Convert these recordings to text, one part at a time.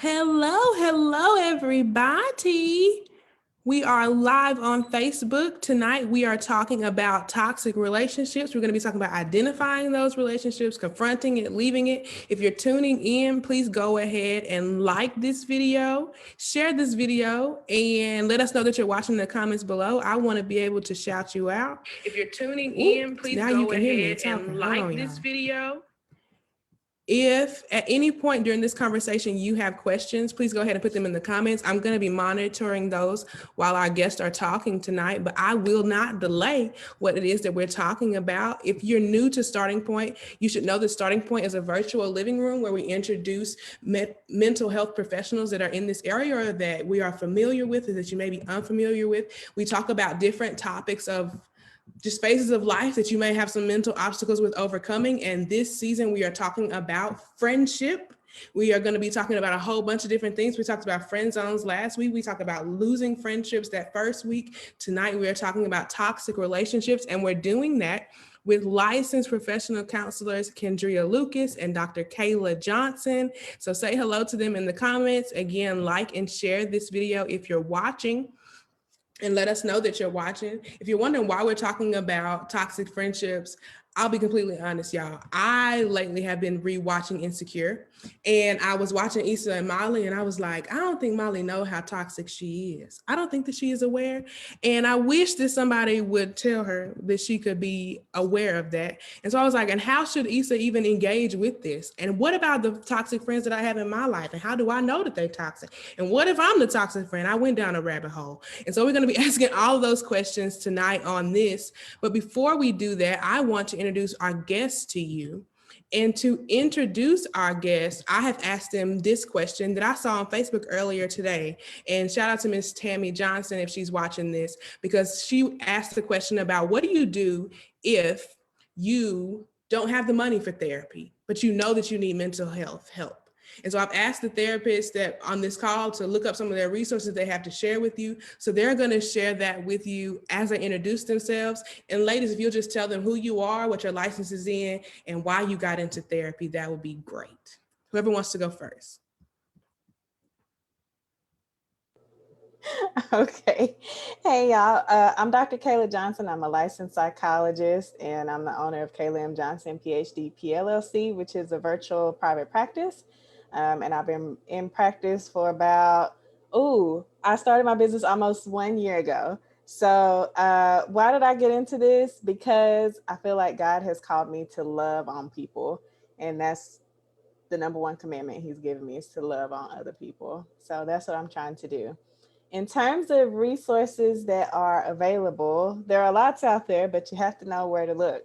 Hello, everybody. We are live on Facebook. Tonight, we are talking about toxic relationships. We're going to be talking about identifying those relationships, confronting it, leaving it. If you're tuning in, please go ahead and like this video, share this video, and let us know that you're watching in the comments below. I want to be able to shout you out. If you're tuning in, please go ahead and like this video. If at any point during this conversation you have questions, please go ahead and put them in the comments. I'm going to be monitoring those while our guests are talking tonight, but I will not delay what it is that we're talking about. If you're new to Starting Point, you should know that Starting Point is a virtual living room where we introduce mental health professionals that are in this area or that we are familiar with or that you may be unfamiliar with. We talk about different topics of just phases of life that you may have some mental obstacles with overcoming. And this season, we are talking about friendship. We are going to be talking about a whole bunch of different things. We talked about friend zones last week. We talked about losing friendships that first week. Tonight, we are talking about toxic relationships, and we're doing that with licensed professional counselors Kendria Lucas and Dr. Kayla Johnson. So say hello to them in the comments. Again, like and share this video if you're watching, and let us know that you're watching. If you're wondering why we're talking about toxic friendships, I'll be completely honest, y'all. I lately have been rewatching Insecure, and I was watching Issa and Molly, and I was like, I don't think Molly knows how toxic she is. I don't think that she is aware, and I wish that somebody would tell her that she could be aware of that. And so I was like, and how should Issa even engage with this? And what about the toxic friends that I have in my life, and how do I know that they're toxic? And what if I'm the toxic friend? I went down a rabbit hole. And so we're going to be asking all of those questions tonight on this. But before we do that, I want to introduce our guests to you. And to introduce our guests, I have asked them this question that I saw on Facebook earlier today. And shout out to Miss Tammy Johnson if she's watching this, because she asked the question about what do you do if you don't have the money for therapy, but you know that you need mental health help. And so I've asked the therapists that on this call to look up some of their resources they have to share with you. So they're going to share that with you as they introduce themselves. And ladies, if you'll just tell them who you are, what your license is in, and why you got into therapy, that would be great. Whoever wants to go first. Okay. Hey, y'all. I'm Dr. Kayla Johnson. I'm a licensed psychologist, and I'm the owner of Kayla M. Johnson, PhD, PLLC, which is a virtual private practice. And I've been in practice for about, I started my business almost 1 year ago. So why did I get into this? Because I feel like God has called me to love on people. And that's the number one commandment he's given me, is to love on other people. So that's what I'm trying to do. In terms of resources that are available, there are lots out there, but you have to know where to look.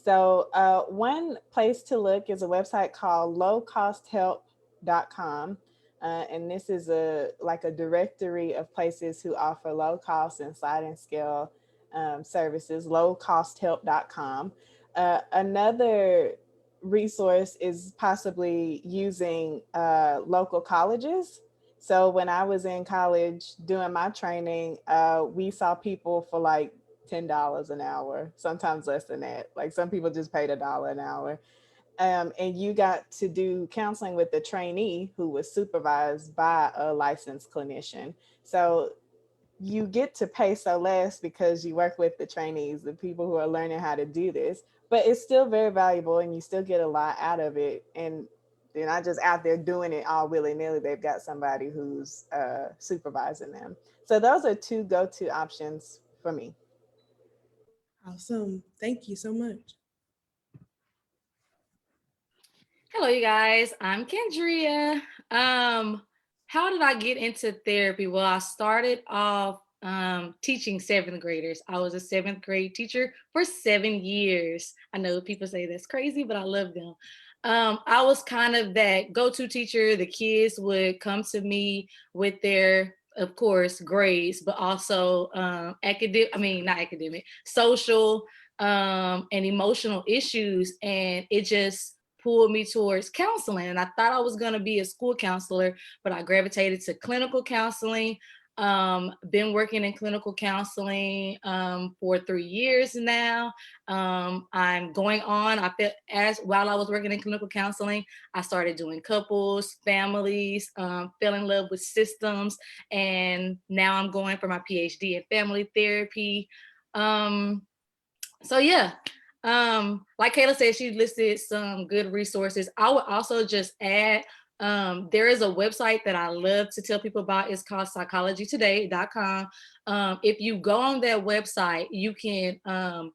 So one place to look is a website called lowcosthelp.com. And this is a directory of places who offer low cost and sliding scale services, lowcosthelp.com. Another resource is possibly using local colleges. So when I was in college doing my training, we saw people for like $10 an hour, sometimes less than that. Like some people just paid $1 an hour. And you got to do counseling with a trainee who was supervised by a licensed clinician. So you get to pay so less because you work with the trainees, the people who are learning how to do this, but it's still very valuable and you still get a lot out of it. And they're not just out there doing it all willy-nilly. They've got somebody who's supervising them. So those are two go-to options for me. Awesome. Thank you so much. Hello, you guys. I'm Kendria. How did I get into therapy? Well, I started off teaching seventh graders. I was a seventh grade teacher for 7 years. I know people say that's crazy, but I love them. I was kind of that go-to teacher. The kids would come to me with their, of course, grades, but also not academic, social and emotional issues. And it just pulled me towards counseling. And I thought I was going to be a school counselor, but I gravitated to clinical counseling. Been working in clinical counseling for 3 years now. I'm going on. While I was working in clinical counseling, I started doing couples, families, fell in love with systems, and now I'm going for my PhD in family therapy. So yeah, like Kayla said, she listed some good resources. I would also just add, there is a website that I love to tell people about. It's called psychologytoday.com. If you go on that website, you can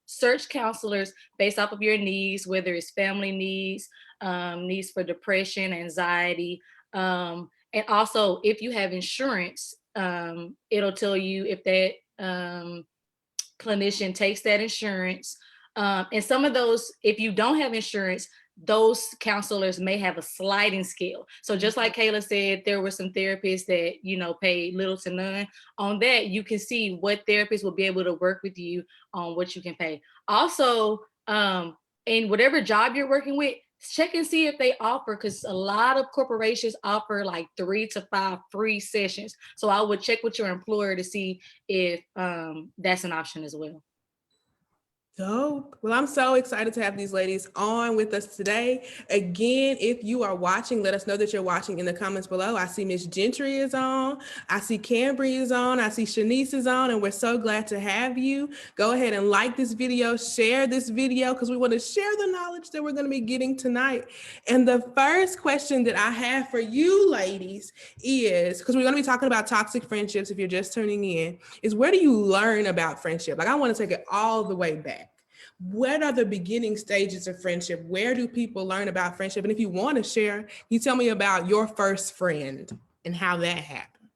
search counselors based off of your needs, whether it's family needs, needs for depression, anxiety, and also if you have insurance, it'll tell you if that clinician takes that insurance. And some of those, if you don't have insurance, those counselors may have a sliding scale. So just like Kayla said, there were some therapists that, pay little to none. On that, you can see what therapists will be able to work with you on what you can pay. Also, in whatever job you're working with, check and see if they offer, because a lot of corporations offer like 3 to 5 free sessions. So I would check with your employer to see if that's an option as well. Dope. Well, I'm so excited to have these ladies on with us today. Again, if you are watching, let us know that you're watching in the comments below. I see Miss Gentry is on. I see Cambry is on. I see Shanice is on, and we're so glad to have you. Go ahead and like this video, share this video, because we want to share the knowledge that we're going to be getting tonight. And the first question that I have for you ladies is, because we're going to be talking about toxic friendships if you're just tuning in, is where do you learn about friendship? Like, I want to take it all the way back. What are the beginning stages of friendship? Where do people learn about friendship? And if you want to share, can you tell me about your first friend and how that happened?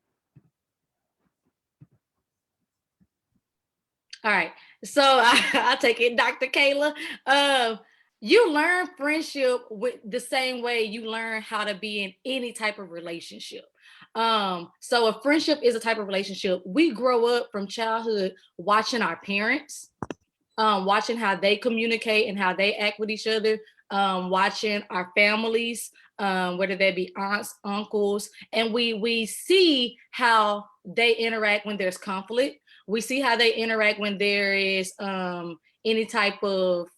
All right. So I'll take it, Dr. Kayla. You learn friendship with the same way you learn how to be in any type of relationship. So a friendship is a type of relationship. We grow up from childhood watching our parents, watching how they communicate and how they act with each other, watching our families, whether they be aunts, uncles, and we see how they interact when there's conflict. We see how they interact when there is any type of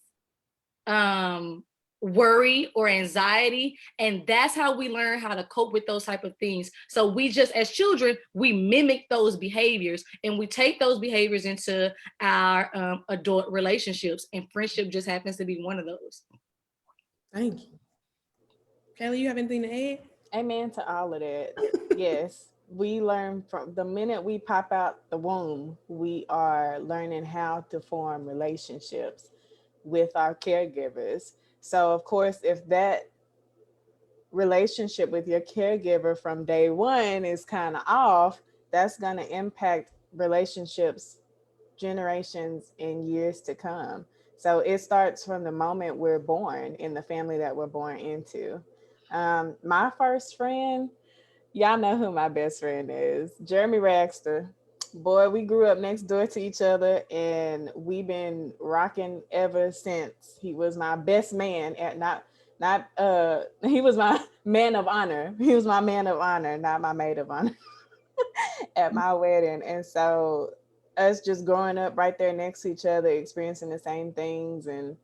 worry or anxiety, and that's how we learn how to cope with those type of things. So we just, as children, we mimic those behaviors, and we take those behaviors into our adult relationships, and friendship just happens to be one of those. Thank you. Kayla, you have anything to add? Amen to all of that. Yes, we learn from the minute we pop out the womb, we are learning how to form relationships with our caregivers. So of course, if that relationship with your caregiver from day one is kind of off, that's going to impact relationships generations and years to come. So it starts from the moment we're born in the family that we're born into. My first friend, y'all know who my best friend is, Jeremy Raxter. Boy, we grew up next door to each other, and we've been rocking ever since. He was my best man at he was my man of honor. He was my man of honor, not my maid of honor at my wedding. And so us just growing up right there next to each other, experiencing the same things, and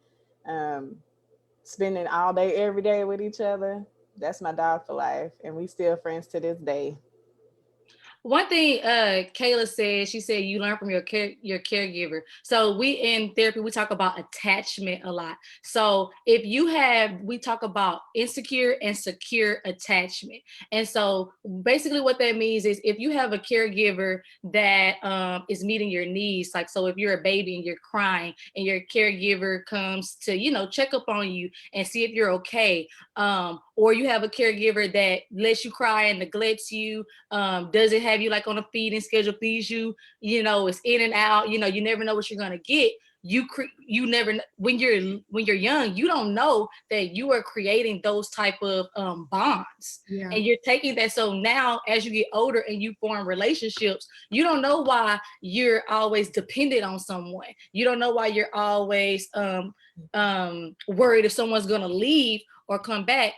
spending all day, every day with each other. That's my dog for life. And we still friends to this day. One thing Kayla said, she said you learn from your caregiver. So we in therapy, we talk about attachment a lot. So if you we talk about insecure and secure attachment. And so basically what that means is if you have a caregiver that is meeting your needs, like, so if you're a baby and you're crying and your caregiver comes to, check up on you and see if you're okay, or you have a caregiver that lets you cry and neglects you, doesn't have you like on a feeding schedule, feeds you, it's in and out, you never know what you're going to get. You never, when you're young, you don't know that you are creating those type of bonds. Yeah. And you're taking that. So now as you get older and you form relationships, you don't know why you're always dependent on someone. You don't know why you're always worried if someone's going to leave or come back,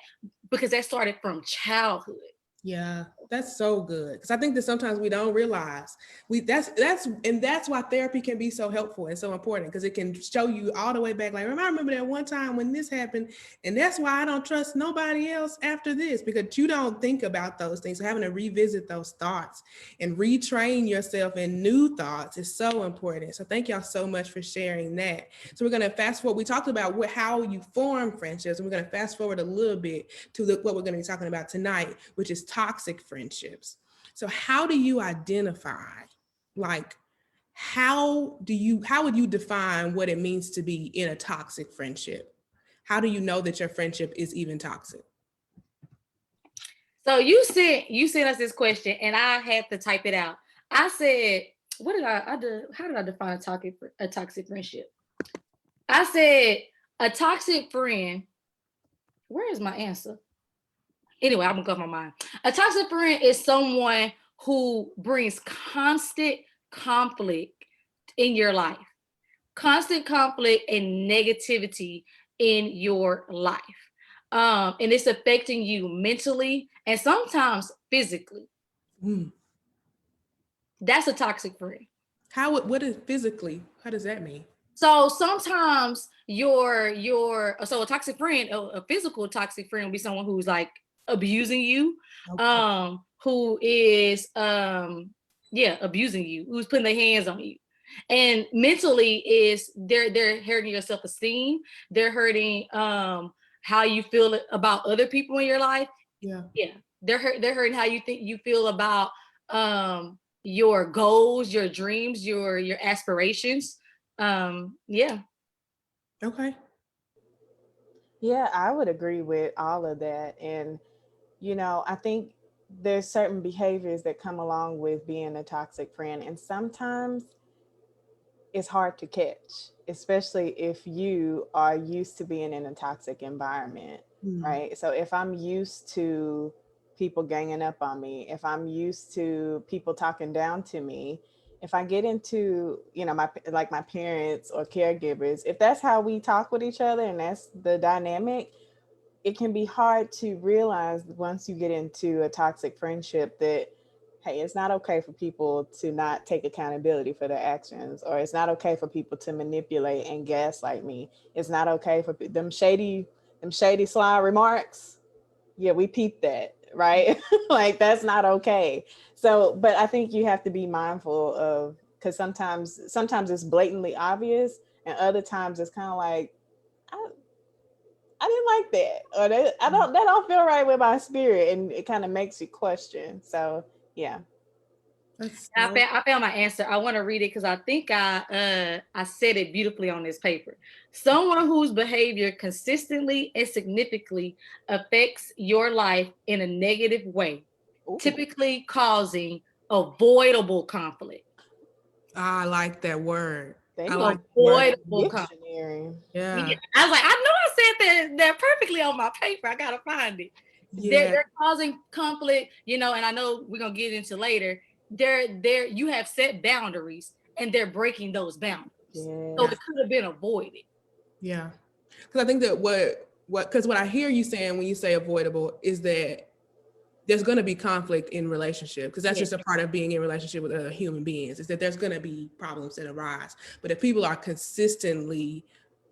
because that started from childhood. Yeah. That's so good. Because I think that sometimes we don't realize that's why therapy can be so helpful and so important, because it can show you all the way back. Like, I remember that one time when this happened, and that's why I don't trust nobody else after this, because you don't think about those things. So having to revisit those thoughts and retrain yourself in new thoughts is so important. So thank y'all so much for sharing that. So we're going to fast forward. We talked about how you form friendships, and we're going to fast forward a little bit to what we're going to be talking about tonight, which is toxic friendships. So how do you identify, like, how would you define what it means to be in a toxic friendship? How do you know that your friendship is even toxic? So you sent us this question, and I had to type it out. I said, what did I do? How did I define a toxic friendship? I said a toxic friend. Where is my answer? Anyway, I'm gonna go with my mind. A toxic friend is someone who brings constant conflict in your life, constant conflict and negativity in your life. And it's affecting you mentally and sometimes physically. That's a toxic friend. What is physically? How does that mean? So sometimes so a toxic friend, a physical toxic friend would be someone who's like abusing you, okay. Who is abusing you, who's putting their hands on you. And mentally is they're hurting your self-esteem, they're hurting how you feel about other people in your life. They're hurting how you feel about your goals, your dreams, your aspirations. Okay. Yeah, I would agree with all of that. And, I think there's certain behaviors that come along with being a toxic friend. And sometimes it's hard to catch, especially if you are used to being in a toxic environment, right? So if I'm used to people ganging up on me, if I'm used to people talking down to me, if I get into, my parents or caregivers, if that's how we talk with each other and that's the dynamic, it can be hard to realize once you get into a toxic friendship that, hey, it's not okay for people to not take accountability for their actions, or it's not okay for people to manipulate and gaslight me. It's not okay for them shady sly remarks. Yeah, we peeped that, right? Like, that's not okay. So, but I think you have to be mindful of, because sometimes it's blatantly obvious, and other times it's kind of like, I didn't like that, or that don't feel right with my spirit, and it kind of makes you question. So yeah. I found my answer. I want to read it because I think I said it beautifully on this paper. Someone whose behavior consistently and significantly affects your life in a negative way, typically causing avoidable conflict. I like that word. I like avoidable conflict. Yeah. I was like, I know I said that perfectly on my paper. I gotta find it. Yeah. They're causing conflict, and I know we're gonna get into later. You have set boundaries and they're breaking those boundaries. Yeah. So it could have been avoided. Yeah. Because I think that what I hear you saying when you say avoidable is that there's going to be conflict in relationship, because that's just a part of being in relationship with other human beings, is that there's going to be problems that arise. But if people are consistently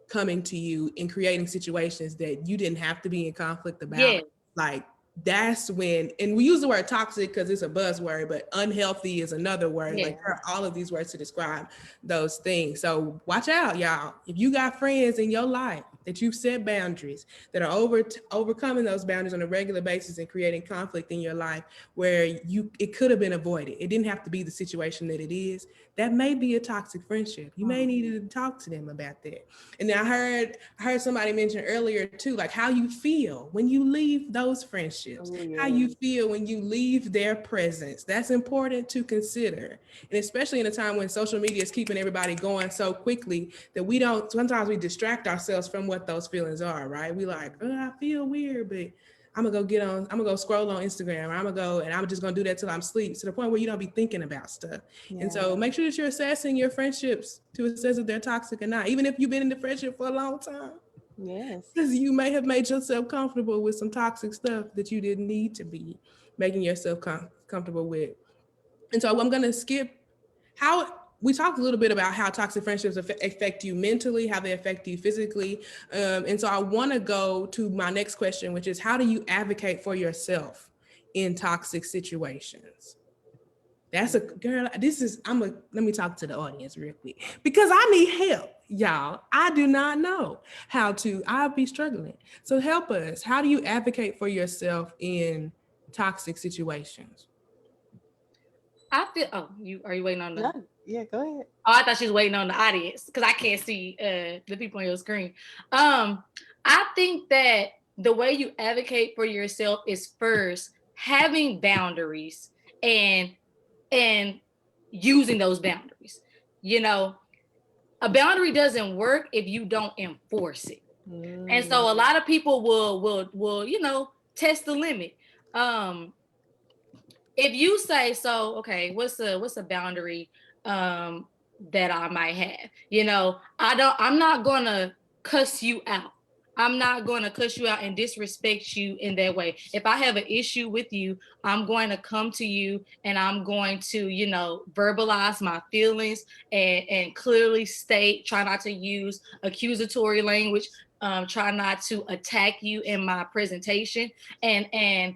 coming to you and creating situations that you didn't have to be in conflict about, like, that's when, and we use the word toxic because it's a buzzword, but unhealthy is another word. Like, there are all of these words to describe those things. So watch out, y'all. If you got friends in your life that you've set boundaries, that are overcoming those boundaries on a regular basis and creating conflict in your life where it could have been avoided, it didn't have to be the situation that it is, that may be a toxic friendship. You may need to talk to them about that. And then I heard somebody mention earlier too, like how you feel when you leave those friendships, how you feel when you leave their presence. That's important to consider. And especially in a time when social media is keeping everybody going so quickly that sometimes we distract ourselves from what those feelings are, right? We like, oh, I feel weird, but I'm gonna go scroll on Instagram, or I'm just gonna do that till I'm asleep, to the point where you don't be thinking about stuff. Yeah. And so make sure that you're assessing your friendships to assess if they're toxic or not, even if you've been in the friendship for a long time. Yes. Because you may have made yourself comfortable with some toxic stuff that you didn't need to be making yourself comfortable with. And so I'm going to skip how we talked a little bit about how toxic friendships affect you mentally, how they affect you physically. And so I want to go to my next question, which is how do you advocate for yourself in toxic situations? That's a girl. Let me talk to the audience real quick because I need help, y'all. I do not know I'll be struggling. So help us. How do you advocate for yourself in toxic situations? I feel. Are you waiting on the? No, yeah, go ahead. Oh, I thought she was waiting on the audience because I can't see the people on your screen. I think that the way you advocate for yourself is first having boundaries and using those boundaries. You know, a boundary doesn't work if you don't enforce it. And so a lot of people will test the limit. If you say, so, okay, what's a boundary that I might have? I'm not gonna cuss you out. I'm not going to cuss you out and disrespect you in that way. If I have an issue with you, I'm going to come to you and I'm going to, verbalize my feelings and clearly state, try not to use accusatory language, try not to attack you in my presentation. And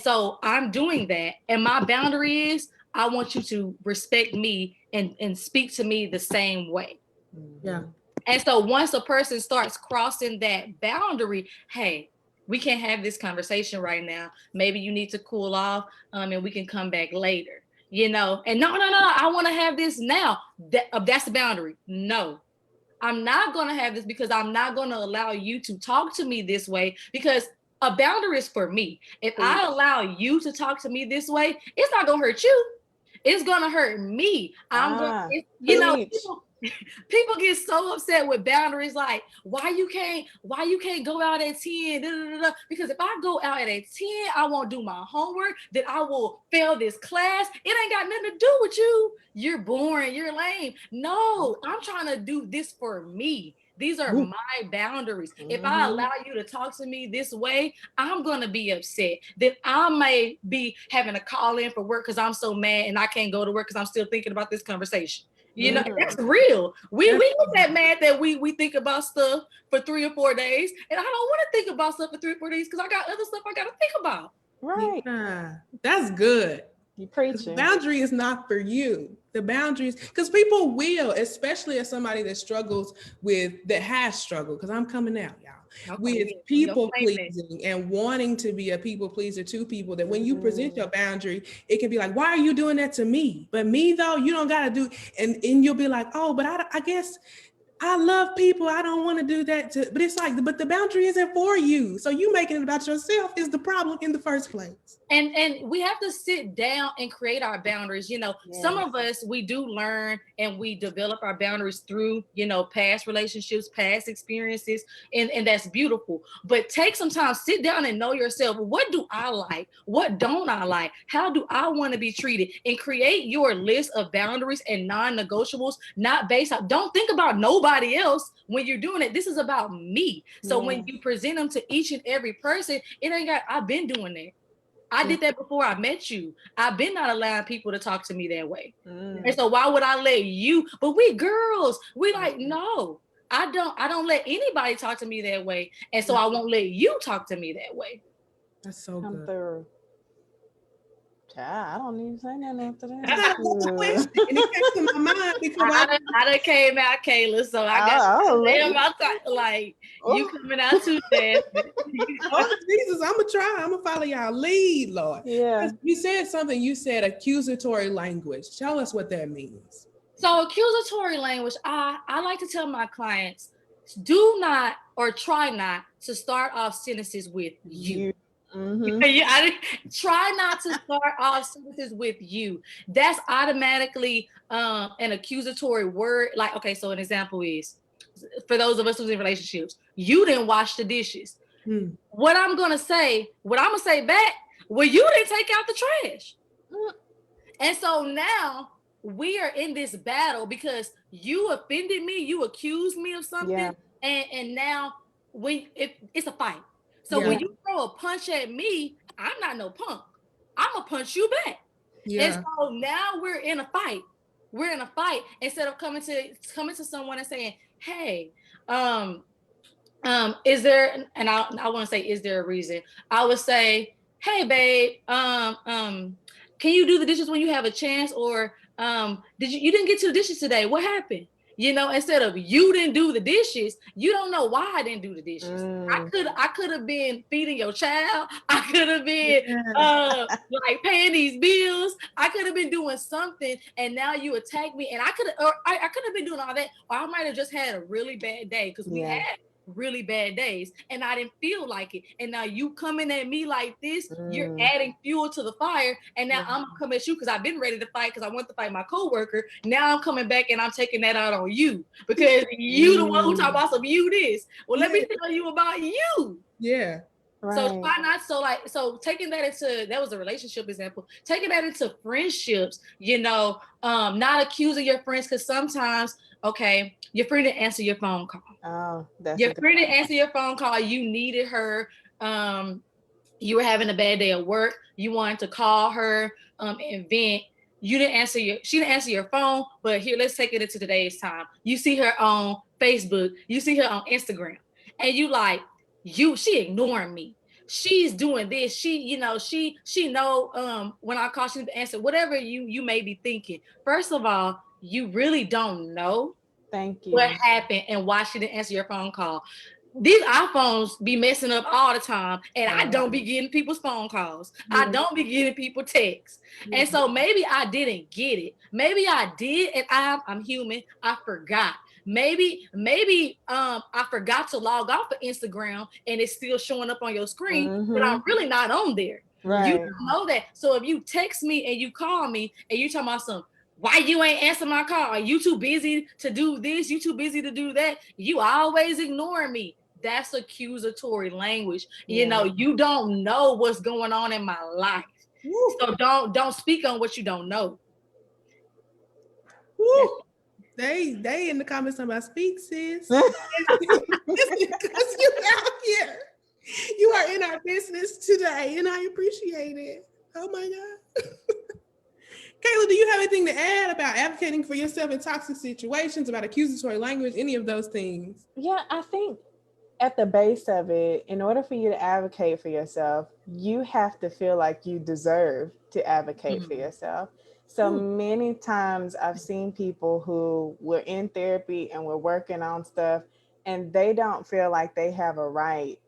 so I'm doing that. And my boundary is I want you to respect me and speak to me the same way. Yeah. And so once a person starts crossing that boundary, hey, we can't have this conversation right now. Maybe you need to cool off and we can come back later, And no, I want to have this now. That's the boundary. No, I'm not going to have this because I'm not going to allow you to talk to me this way because a boundary is for me. If I allow you to talk to me this way, it's not going to hurt you. It's going to hurt me. People get so upset with boundaries, like why you can't go out at 10, because if I go out at 10, I won't do my homework, then I will fail this class. It ain't got nothing to do with you. You're boring, you're lame. No, I'm trying to do this for me. These are my boundaries. If I allow you to talk to me this way, I'm going to be upset. Then I may be having a call in for work because I'm so mad and I can't go to work because I'm still thinking about this conversation. That's real. We get that mad that we think about stuff for 3 or 4 days, and I don't want to think about stuff for 3 or 4 days because I got other stuff I got to think about. Right. Yeah, that's good. You preaching. The boundary is not for you. The boundaries, because people will, especially as somebody that has struggled, because I'm coming out, y'all, with people pleasing and wanting to be a people pleaser to people, that when you present your boundary, it can be like, why are you doing that to me? But me though, you don't got to do, and you'll be like, oh, but I guess I love people. I don't want to do that but it's like, but the boundary isn't for you. So you making it about yourself is the problem in the first place. And we have to sit down and create our boundaries. Some of us, we do learn and we develop our boundaries through, past relationships, past experiences, and that's beautiful. But take some time, sit down and know yourself. What do I like? What don't I like? How do I want to be treated? And create your list of boundaries and non-negotiables, not based on, don't think about nobody else when you're doing it. This is about me. So when you present them to each and every person, I've been doing that. I did that before I met you. I've been not allowing people to talk to me that way. And so why would I let you? But we girls, we like, no, I don't let anybody talk to me that way. And so I won't let you talk to me that way. That's so good. Through. Child, I don't even say nothing after that. That's a question. And it came to my mind because I done came out, Kayla, so I got my time. Like, you coming out too fast. Oh, Jesus, I'm gonna follow y'all lead, Lord. Yeah. You said accusatory language. Tell us what that means. So accusatory language, I like to tell my clients, do not or try not to start off sentences with you. I try not to start off sentences with you. That's automatically an accusatory word. Like, okay, so an example is, for those of us who's in relationships, you didn't wash the dishes. What I'm gonna say back, well, you didn't take out the trash. And so now we are in this battle because you offended me, you accused me of something, and now it's a fight. So Yeah. when you throw a punch at me, I'm not no punk. I'm gonna punch you back. And so now we're in a fight. We're in a fight instead of coming to someone and saying, "Hey, is there?" And I want to say, "Is there a reason?" I would say, "Hey, babe, can you do the dishes when you have a chance? Or you didn't get to the dishes today? What happened?" Instead of you didn't do the dishes, you don't know why I didn't do the dishes. I could have been feeding your child. I could have been like paying these bills. I could have been doing something, and now you attack me, and I could have been doing all that, or I might have just had a really bad day because we had really bad days and I didn't feel like it. And now you coming at me like this, you're adding fuel to the fire. And now I'm gonna come at you because I've been ready to fight because I want to fight my coworker. Now I'm coming back and I'm taking that out on you because you the one who talk about some you this. Well, let me tell you about you. Yeah. Right. So try not so taking that into, that was a relationship example, taking that into friendships, not accusing your friends, because sometimes, okay, your friend didn't answer your phone call. Oh, that's your friend didn't answer your phone call. You needed her. You were having a bad day at work. You wanted to call her and vent. She didn't answer your phone, but here, let's take it into today's time. You see her on Facebook, you see her on Instagram, and she ignoring me. She's doing this. She know when I call, she needs to answer. Whatever you may be thinking. First of all, you really don't know what happened and why she didn't answer your phone call. These iPhones be messing up all the time, and I don't be getting people's phone calls. I don't be getting people texts. And so maybe I didn't get it. Maybe I did, and I'm human. I forgot. Maybe I forgot to log off of Instagram and it's still showing up on your screen, but I'm really not on there. Right. You don't know that. So if you text me and you call me and you talking about something, why you ain't answer my call? Are you too busy to do this? You too busy to do that? You always ignore me. That's accusatory language. You don't know what's going on in my life. So don't speak on what you don't know. Woo. They in the comments talking about speak, sis. Because you out here. You are in our business today, and I appreciate it. Oh my God. Kayla, do you have anything to add about advocating for yourself in toxic situations, about accusatory language, any of those things? Yeah, I think at the base of it, in order for you to advocate for yourself, you have to feel like you deserve to advocate for yourself. So many times I've seen people who were in therapy and were working on stuff, and they don't feel like they have a right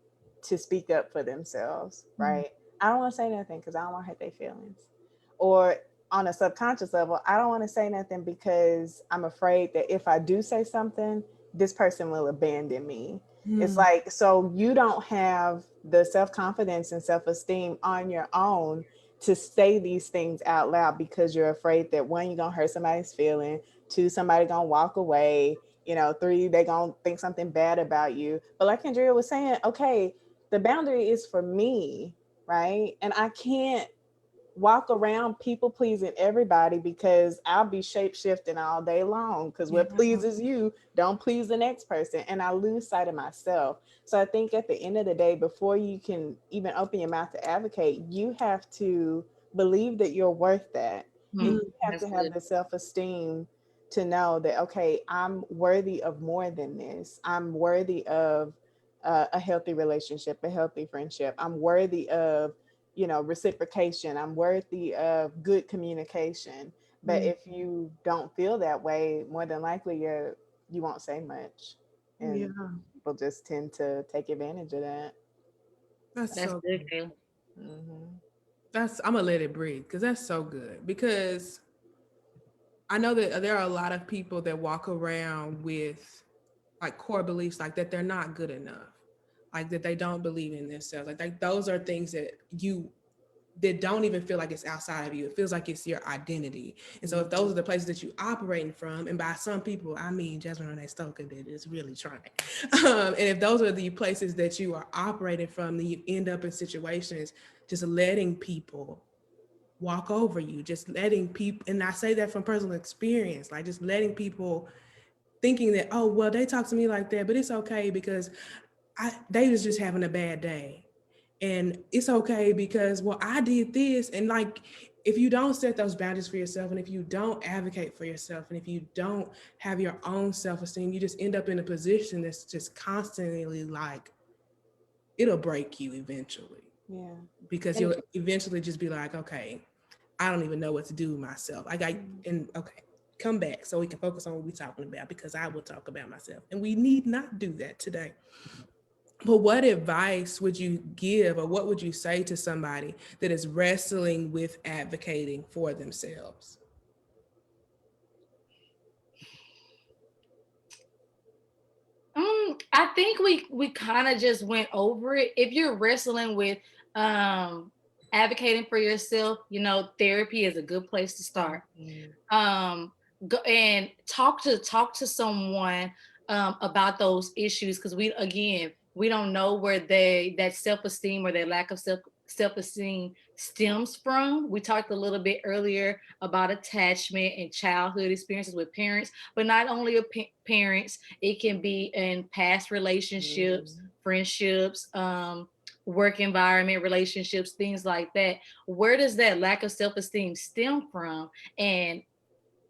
to speak up for themselves, right? I don't want to say nothing because I don't want to hurt their feelings. Or on a subconscious level, I don't want to say nothing because I'm afraid that if I do say something, this person will abandon me. It's like, so you don't have the self-confidence and self-esteem on your own to say these things out loud because you're afraid that, one, you're gonna hurt somebody's feeling, two, somebody gonna walk away, three, they gonna think something bad about you. But like Andrea was saying, okay, the boundary is for me, right? And I can't walk around people pleasing everybody because I'll be shape shifting all day long because what pleases you don't please the next person, and I lose sight of myself. So I think at the end of the day, before you can even open your mouth to advocate, you have to believe that you're worth that. And you have to have the self-esteem to know that, okay, I'm worthy of more than this. I'm worthy of a healthy relationship, a healthy friendship. I'm worthy of reciprocation. I'm worthy of good communication. But if you don't feel that way, more than likely you won't say much, and people just tend to take advantage of that. That's so good. I'm gonna let it breathe because that's so good. Because I know that there are a lot of people that walk around with like core beliefs like that they're not good enough, like that they don't believe in themselves. Like those are things that don't even feel like it's outside of you. It feels like it's your identity. And so if those are the places that you operating from, and by some people, I mean Jasmine Renee Stoker that is really trying. And if those are the places that you are operating from, then you end up in situations just letting people walk over you, just letting people, and I say that from personal experience, like just letting people thinking that, oh, well, they talk to me like that, but it's okay because they was just having a bad day. And it's okay because, well, I did this. And like, if you don't set those boundaries for yourself, and if you don't advocate for yourself, and if you don't have your own self-esteem, you just end up in a position that's just constantly like, it'll break you eventually. Yeah. Because you'll eventually just be like, okay, I don't even know what to do with myself. And okay, come back so we can focus on what we're talking about, because I will talk about myself. And we need not do that today. But what advice would you give, or what would you say to somebody that is wrestling with advocating for themselves? I think we kind of just went over it. If you're wrestling with advocating for yourself, therapy is a good place to start. Go and talk to someone about those issues, because we don't know where that self-esteem or their lack of self-esteem stems from. We talked a little bit earlier about attachment and childhood experiences with parents, but not only of parents, it can be in past relationships, friendships, work environment relationships, things like that. Where does that lack of self-esteem stem from? And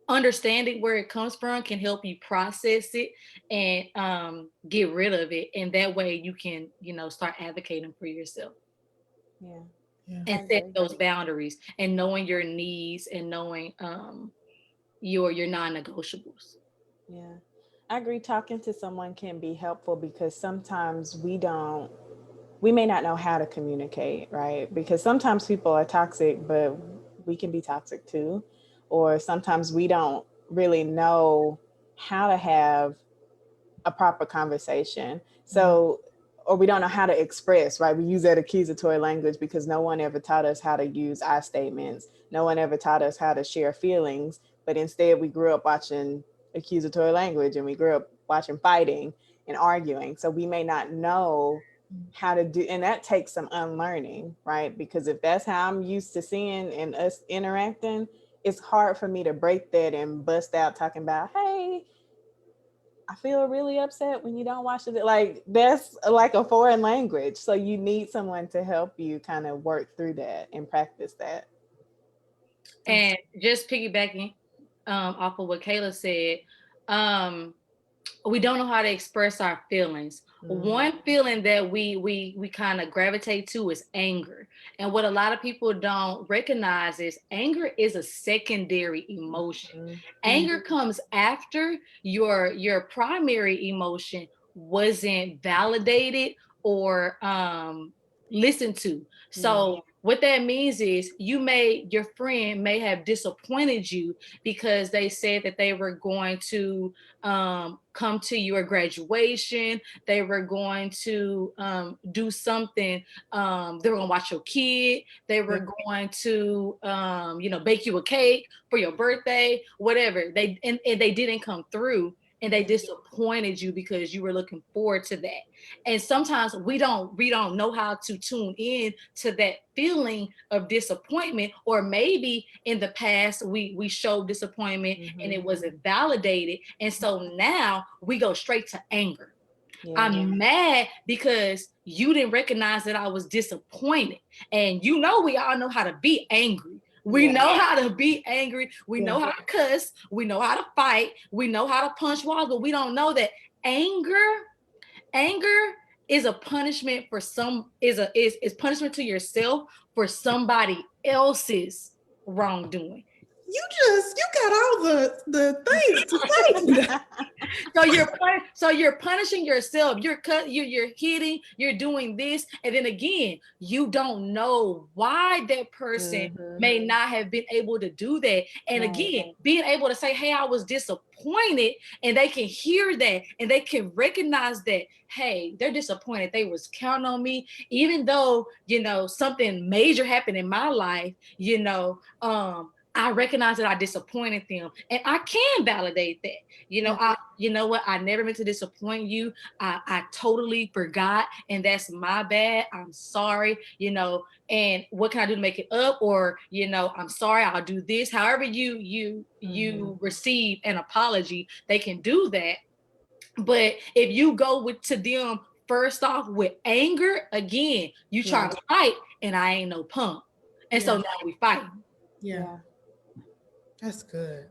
understanding where it comes from can help you process it and get rid of it. And that way you can, start advocating for yourself. Yeah. And set those boundaries and knowing your needs and knowing your non-negotiables. Yeah. I agree. Talking to someone can be helpful because sometimes we may not know how to communicate, right? Because sometimes people are toxic, but we can be toxic too. Or sometimes we don't really know how to have a proper conversation. So, or we don't know how to express, right? We use that accusatory language because no one ever taught us how to use I statements. No one ever taught us how to share feelings, but instead we grew up watching accusatory language and we grew up watching fighting and arguing. So we may not know how to do, and that takes some unlearning, right? Because if that's how I'm used to seeing and us interacting, it's hard for me to break that and bust out talking about, hey, I feel really upset when you don't watch it. Like that's like a foreign language. So you need someone to help you kind of work through that and practice that. And just piggybacking off of what Kayla said, we don't know how to express our feelings. One feeling that we kind of gravitate to is anger. And what a lot of people don't recognize is anger is a secondary emotion. Anger comes after your primary emotion wasn't validated or listened to. So what that means is your friend may have disappointed you because they said that they were going to come to your graduation, they were going to do something, they were going to watch your kid, they were going to bake you a cake for your birthday, whatever. They didn't come through, and they disappointed you because you were looking forward to that. And sometimes we don't know how to tune in to that feeling of disappointment, or maybe in the past we showed disappointment and it wasn't validated, and so now we go straight to anger. I'm mad because you didn't recognize that I was disappointed. And we all know how to be angry. We know how to be angry. We know how to cuss. We know how to fight. We know how to punch walls, but we don't know that anger is a punishment for is punishment to yourself for somebody else's wrongdoing. You got all the things to say. So you're punishing yourself. You're hitting, you're doing this, and then again, you don't know why that person may not have been able to do that. And again, being able to say, "Hey, I was disappointed," and they can hear that and they can recognize that, hey, they're disappointed. They was counting on me, even though something major happened in my life. I recognize that I disappointed them, and I can validate that. You know what? I never meant to disappoint you. I totally forgot, and that's my bad. I'm sorry, and what can I do to make it up? Or, I'm sorry, I'll do this. However you receive an apology, they can do that. But if you go to them first off with anger, again, you trying to fight and I ain't no punk. And so now we fighting. Yeah. That's good.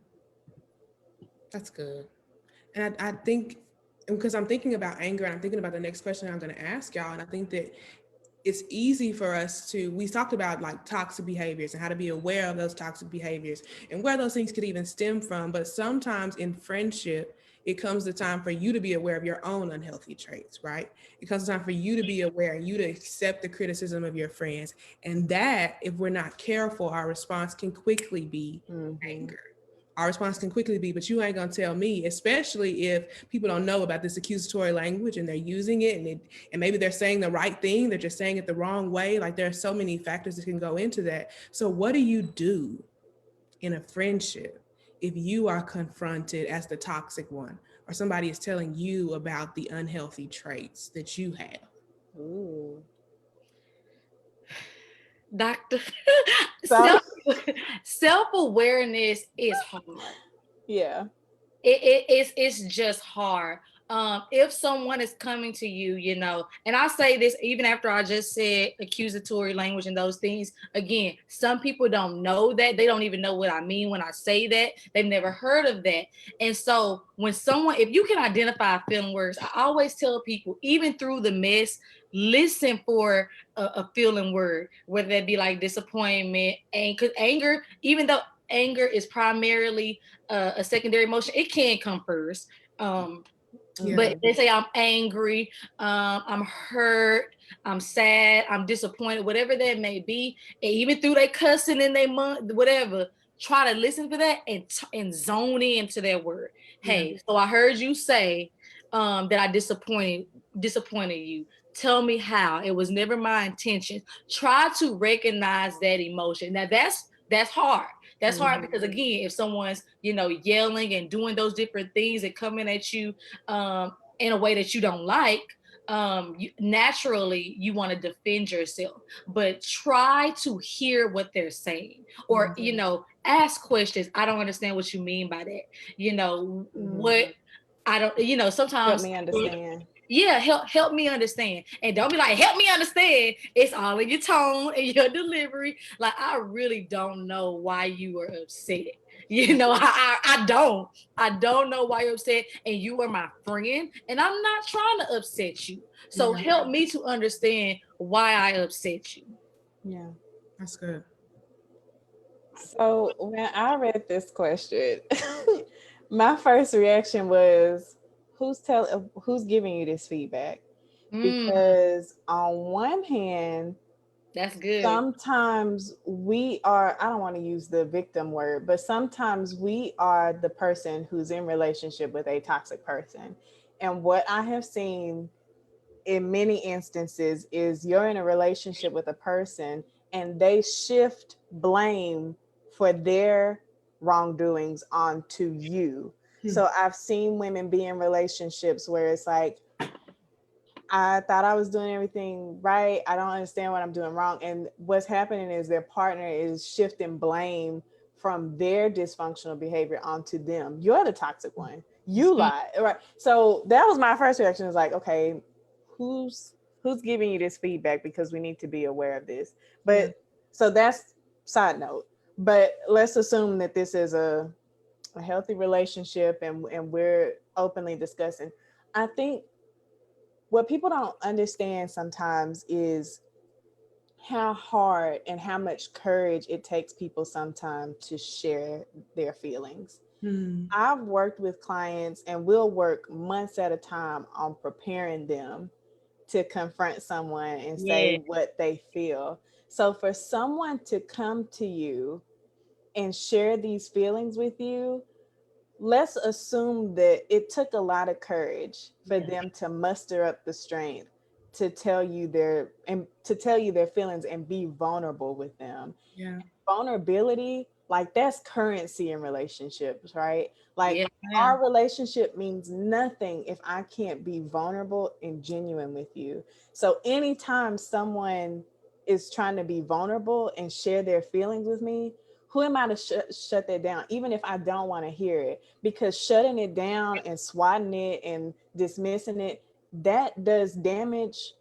That's good. And I think, because I'm thinking about anger and I'm thinking about the next question I'm going to ask y'all. And I think that it's easy for us to, we talked about like toxic behaviors and how to be aware of those toxic behaviors and where those things could even stem from. But sometimes in friendship, it comes the time for you to be aware of your own unhealthy traits, right? It comes the time for you to be aware and you to accept the criticism of your friends. And that, if we're not careful, our response can quickly be anger. Our response can quickly be, but you ain't gonna tell me, especially if people don't know about this accusatory language and they're using it and maybe they're saying the right thing, they're just saying it the wrong way. Like there are so many factors that can go into that. So what do you do in a friendship if you are confronted as the toxic one or somebody is telling you about the unhealthy traits that you have? Ooh. Doctor, So, self-awareness is hard. yeah. It's just hard. If someone is coming to you, you know, and I say this even after I just said accusatory language and those things, again, some people don't know that. They don't even know what I mean when I say that. They've never heard of that. And so when someone, if you can identify feeling words, I always tell people, even through the mess, listen for a feeling word, whether that be like disappointment, anger, even though anger is primarily a secondary emotion, it can come first. But they say I'm angry, I'm hurt, I'm sad, I'm disappointed, whatever that may be, and even through their cussing in their month, whatever, try to listen for that and zone into that word. Hey, so I heard you say that I disappointed you. Tell me how. It was never my intention. Try to recognize that emotion. Now that's hard. That's hard because again, if someone's, you know, yelling and doing those different things and coming at you in a way that you don't like, naturally you want to defend yourself, but try to hear what they're saying, or you know, ask questions. I don't understand what you mean by that. You know, what I don't, you know, sometimes Help me understand. Yeah, help me understand. And don't be like, help me understand. It's all in your tone and your delivery. Like, I really don't know why you were upset. You know, I don't know why you're upset. And you are my friend. And I'm not trying to upset you. So help me to understand why I upset you. Yeah. That's good. So when I read this question, my first reaction was, who's giving you this feedback? Because on one hand, that's good. Sometimes we are, I don't want to use the victim word, but sometimes we are the person who's in relationship with a toxic person. And what I have seen in many instances is you're in a relationship with a person and they shift blame for their wrongdoings onto you. So I've seen women be in relationships where it's like, I thought I was doing everything right. I don't understand what I'm doing wrong. And what's happening is their partner is shifting blame from their dysfunctional behavior onto them. You're the toxic one. You lied, right? So that was my first reaction. Is like, okay, who's giving you this feedback? Because we need to be aware of this. But so that's side note. But let's assume that this is a healthy relationship and we're openly discussing. I think what people don't understand sometimes is how hard and how much courage it takes people sometimes to share their feelings. I've worked with clients and we'll work months at a time on preparing them to confront someone and say what they feel. So for someone to come to you and share these feelings with you, let's assume that it took a lot of courage for them to muster up the strength to tell you their feelings and be vulnerable with them. Vulnerability, like that's currency in relationships, right? Like our relationship means nothing if I can't be vulnerable and genuine with you. So anytime someone is trying to be vulnerable and share their feelings with me, who am I to shut that down, even if I don't want to hear it? Because shutting it down and swatting it and dismissing it that does damage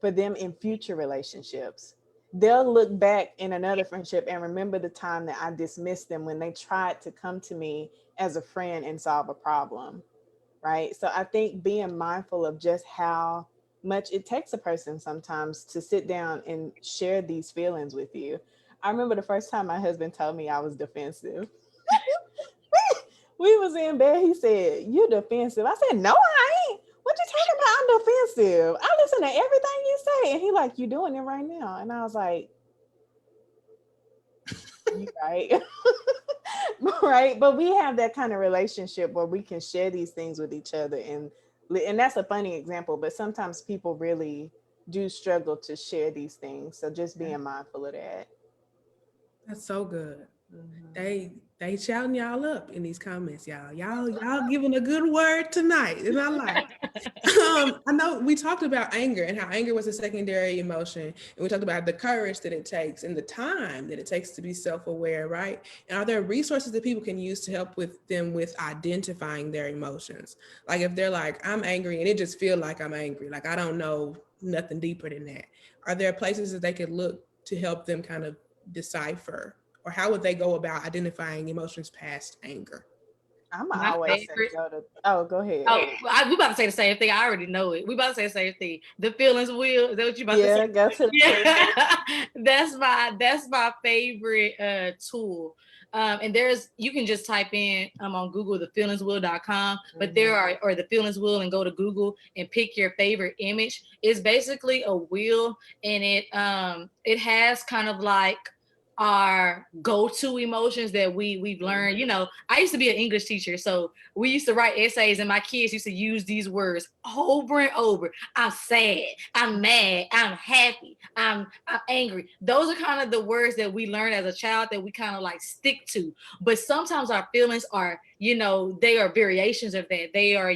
for them in future relationships. They'll look back in another friendship and remember the time that I dismissed them when they tried to come to me as a friend and solve a problem. Right. So I think being mindful of just how much it takes a person sometimes to sit down and share these feelings with you. I remember the first time my husband told me I was defensive. We was in bed. He said, "You defensive." I said, "No, I ain't. What you talking about? I'm defensive. I listen to everything you say." And he like, "You doing it right now." And I was like, "You right." Right. But we have that kind of relationship where we can share these things with each other. And that's a funny example, but sometimes people really do struggle to share these things. So just being mindful of that. That's so good. Mhm. They shouting y'all up in these comments, y'all. Y'all giving a good word tonight, and I like. I know we talked about anger and how anger was a secondary emotion, and we talked about the courage that it takes and the time that it takes to be self-aware, right? And are there resources that people can use to help with them with identifying their emotions? Like if they're like, I'm angry and it just feel like I'm angry, like I don't know nothing deeper than that. Are there places that they could look to help them kind of decipher, or how would they go about identifying emotions past anger? I'm My always say favorite. go to, oh, go ahead. Oh, we about to say the same thing. I already know it. We about to say the same thing. The feelings wheel. Is that what you about to say? Yeah, go to the feeling. Yeah, that's my favorite tool. And there's you can just type in on Google thefeelingswheel.com, but there are or the feelings wheel and go to Google and pick your favorite image. It's basically a wheel and it has kind of like our go-to emotions that we've learned. You know, I used to be an English teacher, so we used to write essays and my kids used to use these words over and over. I'm sad, I'm mad, I'm happy, I'm angry. Those are kind of the words that we learned as a child that we kind of like stick to. But sometimes our feelings are, they are variations of that. They are,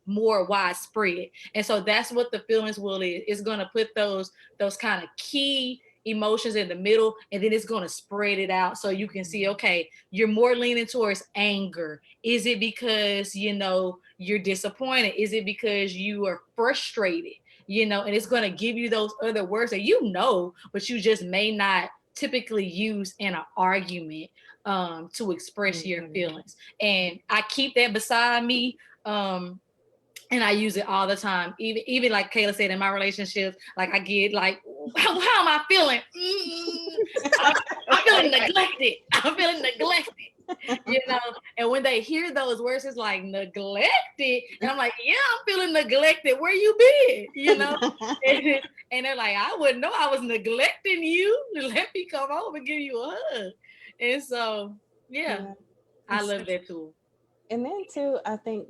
more widespread. And so that's what the feelings wheel is. It's going to put those kind of key emotions in the middle, and then it's going to spread it out so you can see, okay, you're more leaning towards anger. Is it because you're disappointed? Is it because you are frustrated? And it's going to give you those other words that but you just may not typically use in an argument to express your feelings. And I keep that beside me. And I use it all the time. Even like Kayla said, in my relationships, like I get like, how am I feeling? I'm feeling neglected. I'm feeling neglected. And when they hear those words, it's like neglected. And I'm like, yeah, I'm feeling neglected. Where you been? And they're like, I wouldn't know I was neglecting you. Let me come over and give you a hug. And so, yeah. I love that tool. And then too, I think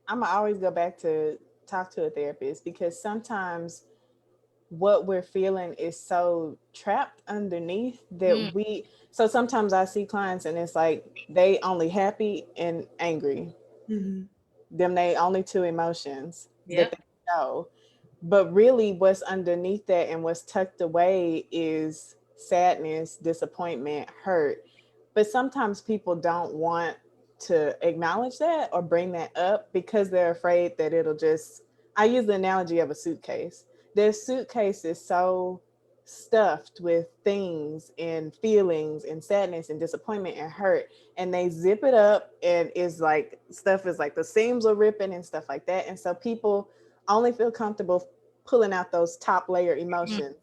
I'm gonna always go back to talk to a therapist, because sometimes what we're feeling is so trapped underneath that so sometimes I see clients and it's like they only happy and angry. Them they only two emotions that they know. But really what's underneath that and what's tucked away is sadness, disappointment, hurt. But sometimes people don't want to acknowledge that or bring that up because they're afraid that it'll just, I use the analogy of a suitcase. Their suitcase is so stuffed with things and feelings and sadness and disappointment and hurt, and they zip it up and is like stuff is like the seams are ripping and stuff like that. And so people only feel comfortable pulling out those top layer emotions,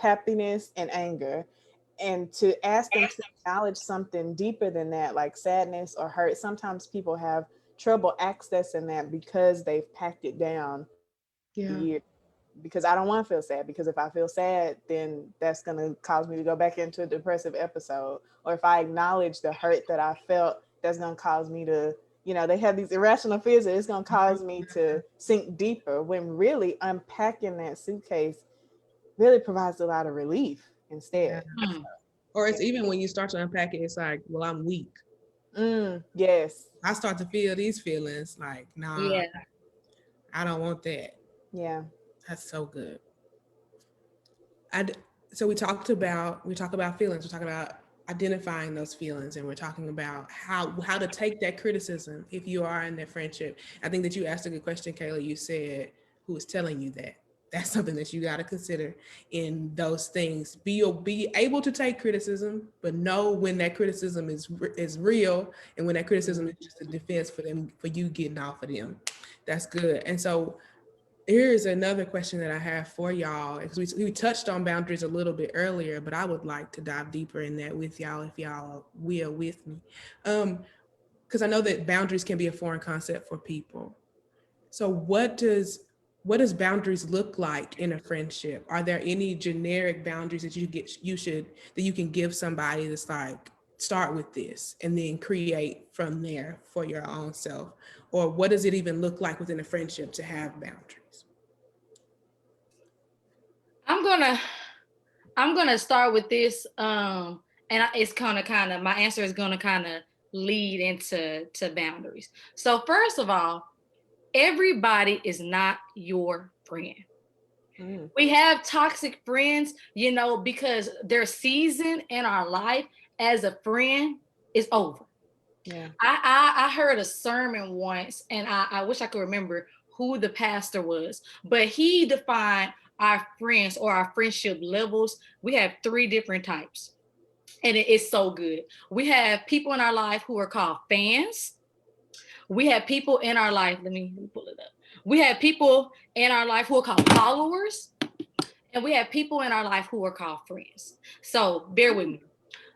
happiness and anger, and to ask them to acknowledge something deeper than that, like sadness or hurt. Sometimes people have trouble accessing that because they've packed it down for years. Because I don't want to feel sad, because if I feel sad, then that's going to cause me to go back into a depressive episode. Or if I acknowledge the hurt that I felt, that's going to cause me to, they have these irrational fears that it's going to cause me to sink deeper, when really unpacking that suitcase really provides a lot of relief instead. Or it's even when you start to unpack it, it's like, well, I'm weak. Yes. I start to feel these feelings like, nah, I don't want that. Yeah. That's so good. So we talk about feelings, we talk about identifying those feelings, and we're talking about how to take that criticism if you are in that friendship. I think that you asked a good question, Kayla. You said, who is telling you that? That's something that you got to consider in those things. Be able to take criticism, but know when that criticism is real, and when that criticism is just a defense for them, for you getting off of them. That's good. And so here's another question that I have for y'all, because we touched on boundaries a little bit earlier, but I would like to dive deeper in that with y'all, if y'all will with me. Because I know that boundaries can be a foreign concept for people. So what does boundaries look like in a friendship? Are there any generic boundaries that you can give somebody that's like, start with this and then create from there for your own self? Or what does it even look like within a friendship to have boundaries? I'm gonna start with this, it's kind of my answer is gonna kind of lead into boundaries. So first of all, everybody is not your friend. We have toxic friends, because their season in our life as a friend is over. Yeah. I heard a sermon once, and I wish I could remember who the pastor was, but he defined our friends or our friendship levels. We have 3 different types, and it is so good. We have people in our life who are called fans. We have people in our life, let me pull it up. We have people in our life who are called followers, and we have people in our life who are called friends. So bear with me.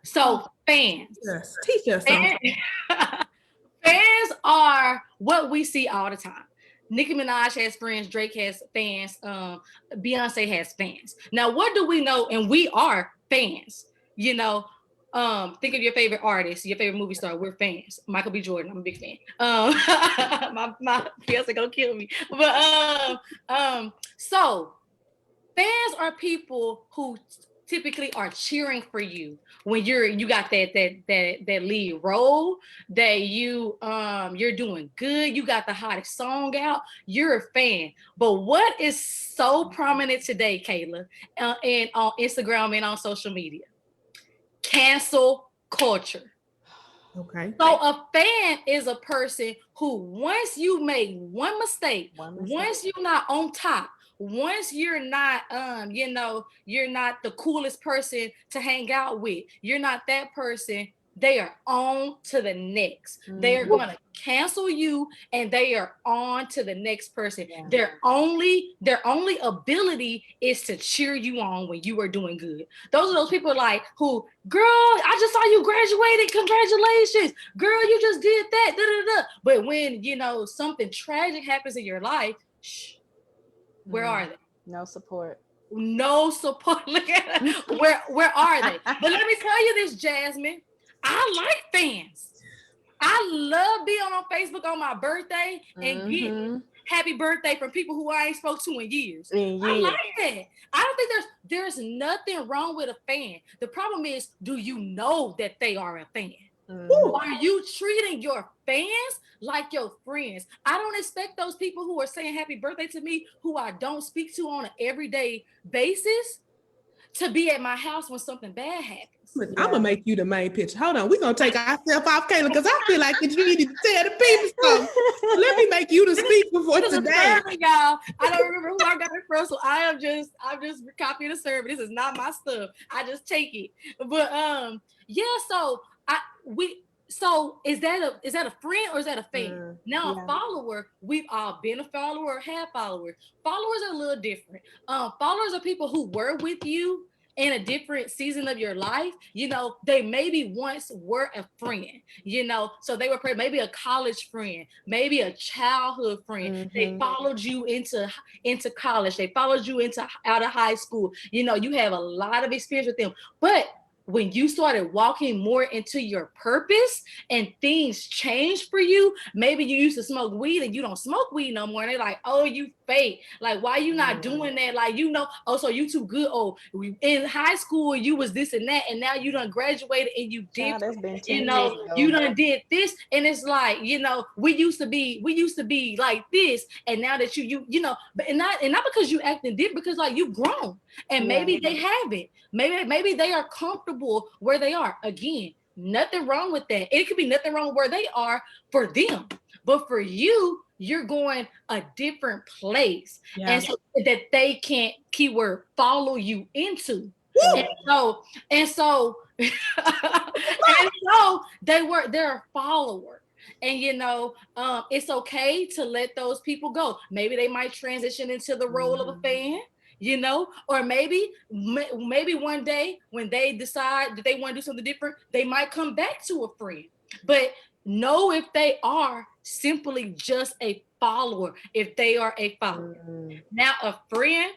So fans. Yes, teach us something. Fans are what we see all the time. Nicki Minaj has friends, Drake has fans, Beyonce has fans. Now, what do we know? And we are fans, think of your favorite artist, your favorite movie star. We're fans. Michael B. Jordan, I'm a big fan. My fiance gonna kill me. But so fans are people who typically are cheering for you when you got that lead role, that you're doing good, you got the hottest song out, you're a fan. But what is so prominent today, Kayla, and on Instagram and on social media? Cancel culture. Okay. So a fan is a person who, once you make one mistake, once you're not on top, once you're not you're not the coolest person to hang out with, you're not that person, they are on to the next. They are going to cancel you, and they are on to the next person. Yeah. Their only ability is to cheer you on when you are doing good. Those are those people like who, girl, I just saw you graduated, congratulations, girl, you just did that, da, da, da. But when something tragic happens in your life, where are they? No support. No support. Look at where are they? But let me tell you this, Jasmine. I like fans. I love being on Facebook on my birthday and getting happy birthday from people who I ain't spoke to in years. I like that. I don't think there's nothing wrong with a fan. The problem is, do you know that they are a fan? Are you treating your fans like your friends? I don't expect those people who are saying happy birthday to me, who I don't speak to on an everyday basis, to be at my house when something bad happens. I'm gonna make you the main picture. Hold on, we're gonna take ourselves off, Kayla, because I feel like you need to tell the people something. Let me make you the speaker for today. Y'all, I don't remember who I got it from, so I'm just copying the sermon. This is not my stuff. I just take it. But So is that a friend or is that a fan? Now a follower, we've all been a follower or have followers. Followers are a little different. Followers are people who were with you in a different season of your life. They maybe once were a friend, so they were maybe a college friend, maybe a childhood friend. They followed you into college. They followed you out of high school. You have a lot of experience with them, but when you started walking more into your purpose and things changed for you, maybe you used to smoke weed and you don't smoke weed no more. And they're like, oh, you fake. Like, why you not doing that? Like, oh, so you too good. Oh, in high school, you was this and that. And now you done graduated and you did, you done did this. And it's like, we used to be like this. And now that you but not because you acting different, because like you've grown. And maybe they haven't. Maybe they are comfortable where they are. Again, nothing wrong with that. It could be nothing wrong where they are for them. But for you, you're going a different place. Yeah. And so that they can't, keyword, follow you into. And so they're a follower. And it's okay to let those people go. Maybe they might transition into the role of a fan, or maybe one day when they decide that they want to do something different, they might come back to a friend. But know if they are simply just a follower, if they are a follower. Now, a friend,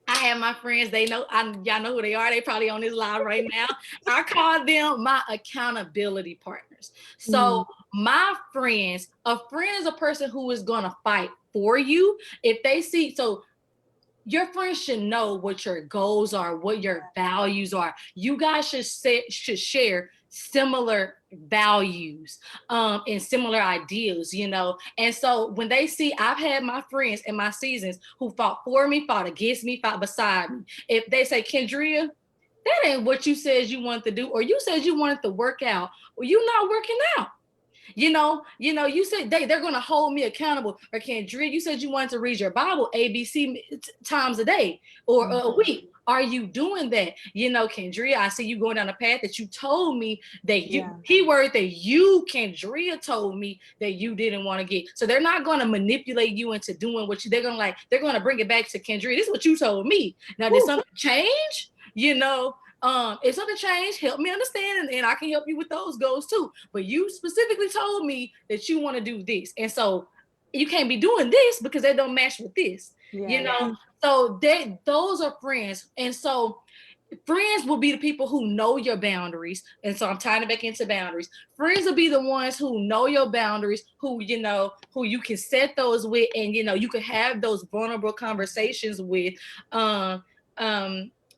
I have my friends, y'all know who they are. They probably on this live right now. I call them my accountability partners. So my friends, a friend is a person who is going to fight for you. If they see, so your friends should know what your goals are, what your values are. You guys should share similar values and similar ideals, And so when they see, I've had my friends in my seasons who fought for me, fought against me, fought beside me. If they say, Kendria, that ain't what you said you wanted to do, or you said you wanted to work out, or you not working out. You said they're going to hold me accountable. Or Kendria, you said you wanted to read your Bible ABC times a day or a week. Are you doing that? Kendria, I see you going down a path that you told me that keyword that you, Kendria, told me that you didn't want to get. So they're not going to manipulate you into doing what they're going to bring it back to Kendria. This is what you told me. Now, did something change? If something changed, help me understand, and I can help you with those goals too. But you specifically told me that you want to do this. And so you can't be doing this because they don't match with this, So those are friends. And so friends will be the people who know your boundaries. And so I'm tying it back into boundaries. Friends will be the ones who know your boundaries, who you can set those with, and, you can have those vulnerable conversations with,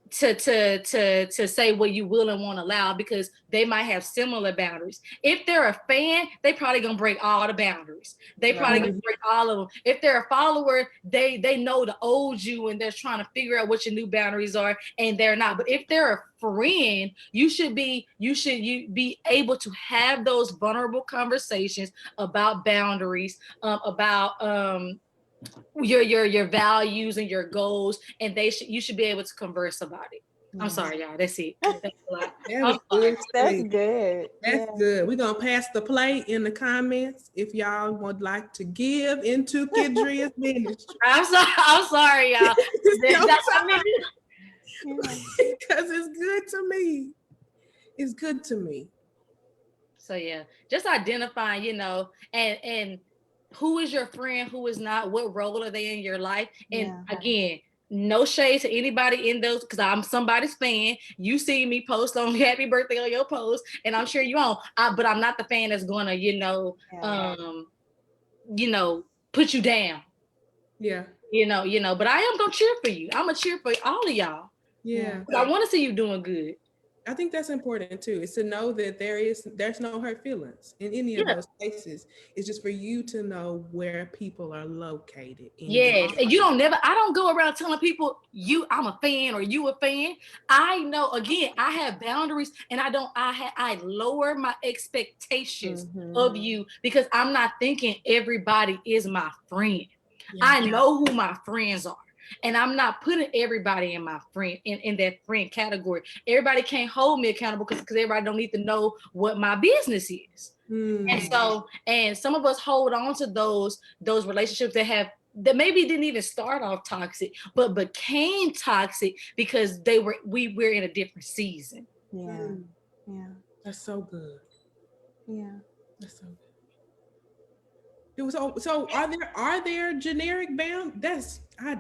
to say what you will and won't allow, because they might have similar boundaries. If they're a fan, they probably gonna break all the boundaries. They probably gonna break all of them. If they're a follower, they know the old you and they're trying to figure out what your new boundaries are, and they're not. But if they're a friend, you should be able to have those vulnerable conversations about boundaries, about your values and your goals, and you should be able to converse about it. I'm sorry, y'all. That's it. That's a lot. That's good. That's good. We're gonna pass the plate in the comments if y'all would like to give into Kendria's ministry. I'm sorry, y'all. Because it's good to me. It's good to me. So yeah, just identifying, and who is your friend, who is not, what role are they in your life? And again, no shade to anybody in those, because I'm somebody's fan. You see me post on happy birthday on your post, and I'm sure you won't. But I'm not the fan that's gonna, put you down. Yeah. But I am gonna cheer for you. I'm gonna cheer for all of y'all. Yeah. I want to see you doing good. I think that's important too, is to know that there's no hurt feelings in any of those places. It's just for you to know where people are located. Yes. And I don't go around telling people I'm a fan or you a fan. I know, again, I have boundaries, and I lower my expectations of you, because I'm not thinking everybody is my friend. Yeah. I know who my friends are. And I'm not putting everybody in my friend in that friend category. Everybody can't hold me accountable because everybody don't need to know what my business is. And some of us hold on to those relationships that maybe didn't even start off toxic, but became toxic because we were in a different season. Yeah. That's so good. Yeah. That's so good. So are there generic boundaries? I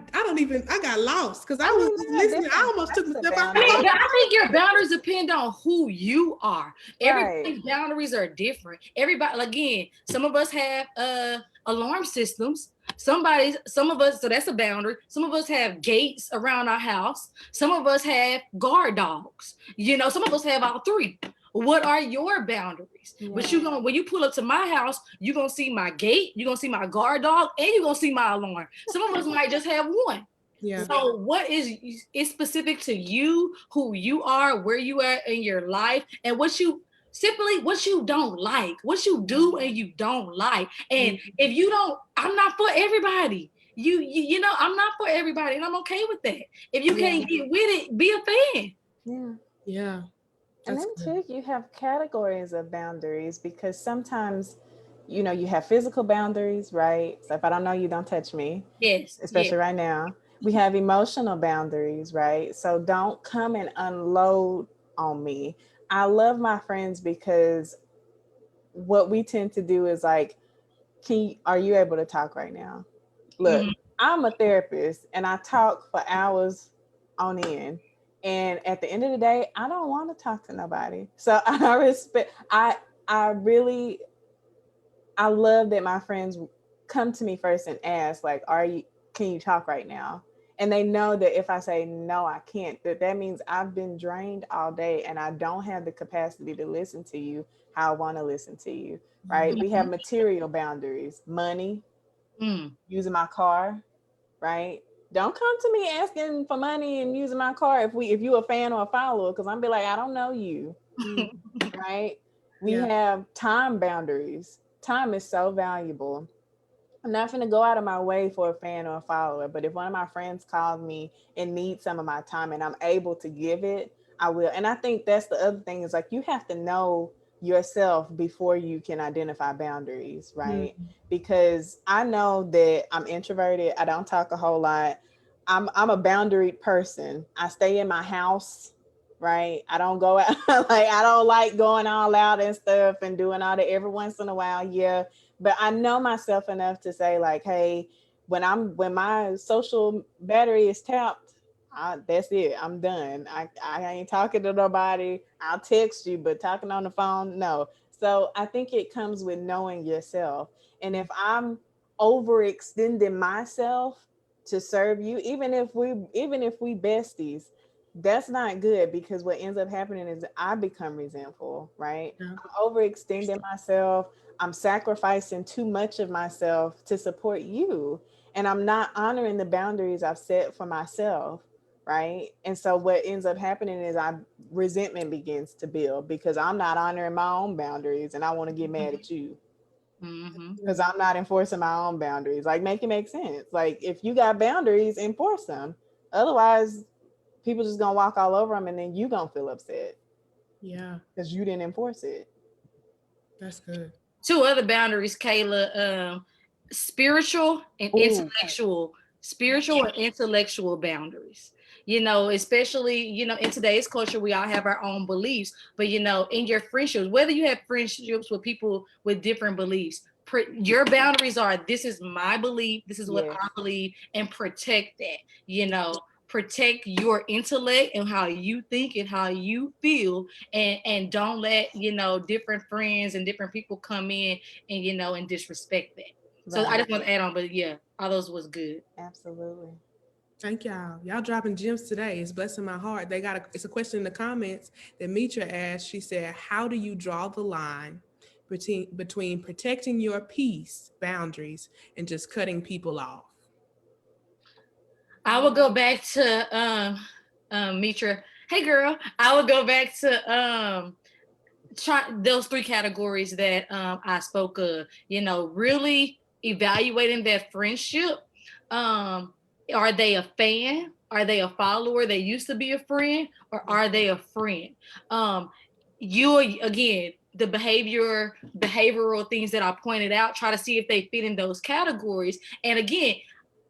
got lost because I was listening. I almost took the step out. I think your boundaries depend on who you are. Everybody's boundaries are different. Everybody, again, some of us have alarm systems. Some of us, so that's a boundary. Some of us have gates around our house. Some of us have guard dogs. Some of us have all three. What are your boundaries? Yeah. But when you pull up to my house, you're going to see my gate, you're going to see my guard dog, and you're going to see my alarm. Some of us might just have one. Yeah. So what is specific to you, who you are, where you are in your life, and what you don't like, what you do and you don't like. And if you don't, I'm not for everybody. You know, I'm not for everybody, and I'm okay with that. If you can't get with it, be a fan. Yeah. Yeah. And That's then good. too, you have categories of boundaries because sometimes, you know, you have physical boundaries, right? So if I don't know you, don't touch me, Yes, yes. especially right now. We have emotional boundaries, right? So don't come and unload on me. I love my friends because what we tend to do is like, are you able to talk right now? Look, Mhm. I'm a therapist and I talk for hours on end. And at the end of the day, I don't want to talk to nobody. So I really I love that my friends come to me first and ask, like, can you talk right now? And they know that if I say no, I can't, that means I've been drained all day and I don't have the capacity to listen to you how I want to listen to you. Right. We have material boundaries, money, Mm. using my car, right? Don't come to me asking for money and using my car if you a fan or a follower, because I'm be like, I don't know you, right? We Yeah. have time boundaries. Time is so valuable. I'm not going to go out of my way for a fan or a follower, but if one of my friends calls me and needs some of my time and I'm able to give it, I will. And I think that's the other thing is like you have to know yourself before you can identify boundaries, right? Because I know that I'm introverted. I don't talk a whole lot. I'm a boundaried person. I stay in my house, right? I don't go out like I don't like going all out and stuff and doing all that every once in a while. Yeah, but I know myself enough to say like, hey, when my social battery is tapped, that's it. I'm done. I ain't talking to nobody. I'll text you, but talking on the phone, no. So I think it comes with knowing yourself. And if I'm overextending myself to serve you, even if we besties, that's not good because what ends up happening is I become resentful, right? Yeah. I'm overextending myself. I'm sacrificing too much of myself to support you. And I'm not honoring the boundaries I've set for myself. Right. And so what ends up happening is resentment begins to build because I'm not honoring my own boundaries and I want to get mad at you Mm-hmm. because I'm not enforcing my own boundaries. Like, make it make sense. Like, if you got boundaries, enforce them. Otherwise, people just gonna walk all over them and then you gonna feel upset Yeah. because you didn't enforce it. That's good. Two other boundaries, Kayla, spiritual and Ooh. intellectual boundaries. You know, especially, you know, in today's culture, we all have our own beliefs, but you know, in your friendships, whether you have friendships with people with different beliefs, your boundaries are, this is my belief, this is what Yes. I believe, and protect that. You know, protect your intellect and how you think and how you feel, and don't let, you know, different friends and different people come in and, you know, and disrespect that. So I Right. just want to add on, but yeah, all those was good. Absolutely. Thank y'all. Y'all dropping gems today. It's blessing my heart. It's a question in the comments that Mitra asked. She said, how do you draw the line between protecting your peace boundaries and just cutting people off? I will go back to Mitra. Hey girl, I would go back to try those three categories that I spoke of. You know, really evaluating that friendship. Are they a fan? Are they a follower? They used to be a friend, or are they a friend? You again, the behavioral things that I pointed out. Try to see if they fit in those categories. And again,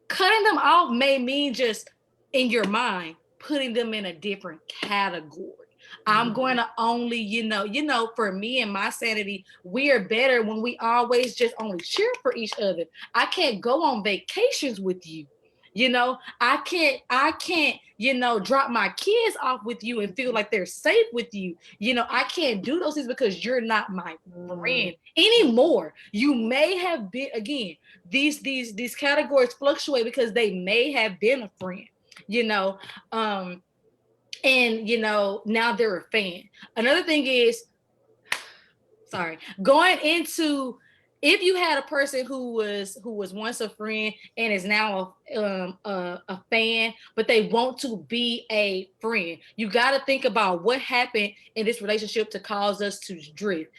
cutting them off may mean just in your mind putting them in a different category. I'm going to only, for me and my sanity, we are better when we always just only cheer for each other. I can't go on vacations with you. I can't, drop my kids off with you and feel like they're safe with you. I can't do those things because you're not my Mm. friend anymore. You may have been, again, these categories fluctuate because they may have been a friend, you know. And now they're a fan. Another thing is, sorry, going into if you had a person who was once a friend and is now a fan, but they want to be a friend, you got to think about what happened in this relationship to cause us to drift.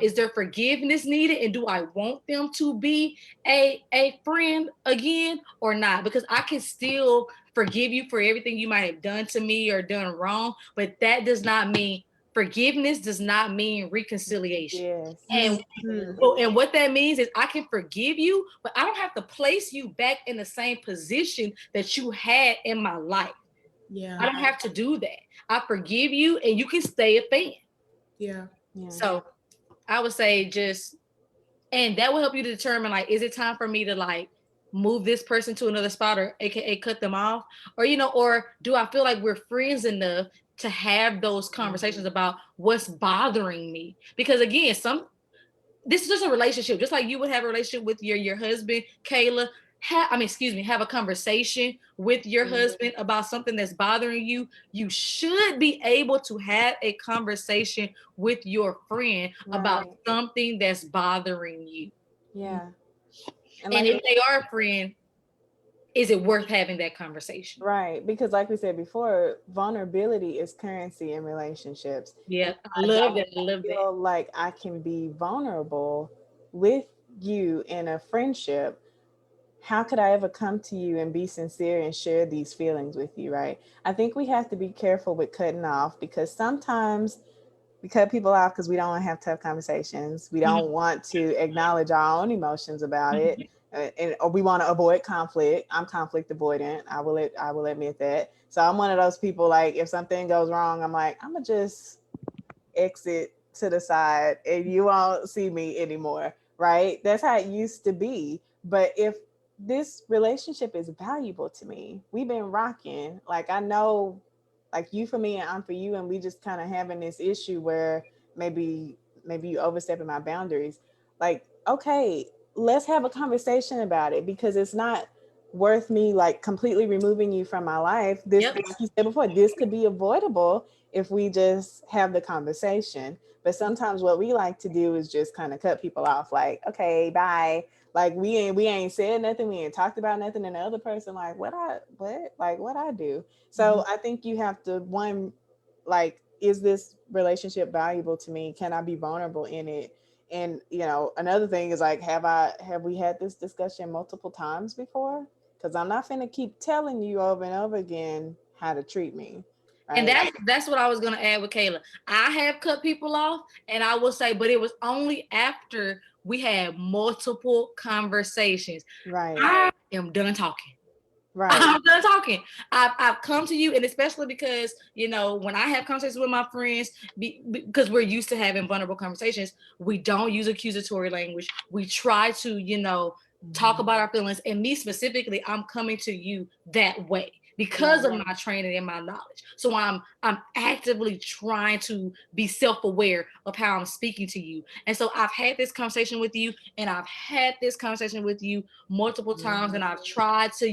Is there forgiveness needed, and do I want them to be a friend again or not? Because I can still forgive you for everything you might have done to me or done wrong, but that does not mean forgiveness does not mean reconciliation. Yes. And and what that means is I can forgive you, but I don't have to place you back in the same position that you had in my life. Yeah. I don't have to do that. I forgive you and you can stay a fan. Yeah. So I would say and that will help you to determine, like, is it time for me to like move this person to another spot, or AKA cut them off? Or, or do I feel like we're friends enough to have those conversations about what's bothering me? Because again, this is just a relationship, just like you would have a relationship with your husband, Kayla. Have a conversation with your husband about something that's bothering you. You should be able to have a conversation with your friend about something that's bothering you. Yeah. And if they are a friend, is it worth having that conversation? Right. Because like we said before, vulnerability is currency in relationships. Yeah. I love that. I feel like I can be vulnerable with you in a friendship. How could I ever come to you and be sincere and share these feelings with you, right? I think we have to be careful with cutting off, because sometimes we cut people off because we don't want to have tough conversations. We don't want to acknowledge our own emotions about it. Or we want to avoid conflict. I'm conflict avoidant. I will admit that. So I'm one of those people, like, if something goes wrong, I'm like, I'm gonna just exit to the side and you won't see me anymore, right? That's how it used to be. But if this relationship is valuable to me, we've been rocking, like, I know, like, you for me and I'm for you, and we just kind of having this issue where maybe you overstepping my boundaries. Like, okay, let's have a conversation about it, because it's not worth me like completely removing you from my life. This, like you said before, this could be avoidable if we just have the conversation. But sometimes what we like to do is just kind of cut people off, like, okay, bye. Like, we ain't said nothing, we ain't talked about nothing, and the other person like, what I do. So I think you have to, one, like, is this relationship valuable to me? Can I be vulnerable in it? And another thing is, like, have we had this discussion multiple times before? Because I'm not finna keep telling you over and over again how to treat me. Right? And that's what I was gonna add with Kayla. I have cut people off, and I will say, but it was only after we had multiple conversations. Right. I am done talking. Right. I'm done talking. I've come to you, and especially because, when I have conversations with my friends, because we're used to having vulnerable conversations, we don't use accusatory language. We try to, talk about our feelings. And me specifically, I'm coming to you that way because of my training and my knowledge. So I'm actively trying to be self-aware of how I'm speaking to you. And so I've had this conversation with you, and I've had this conversation with you multiple times, and I've tried to,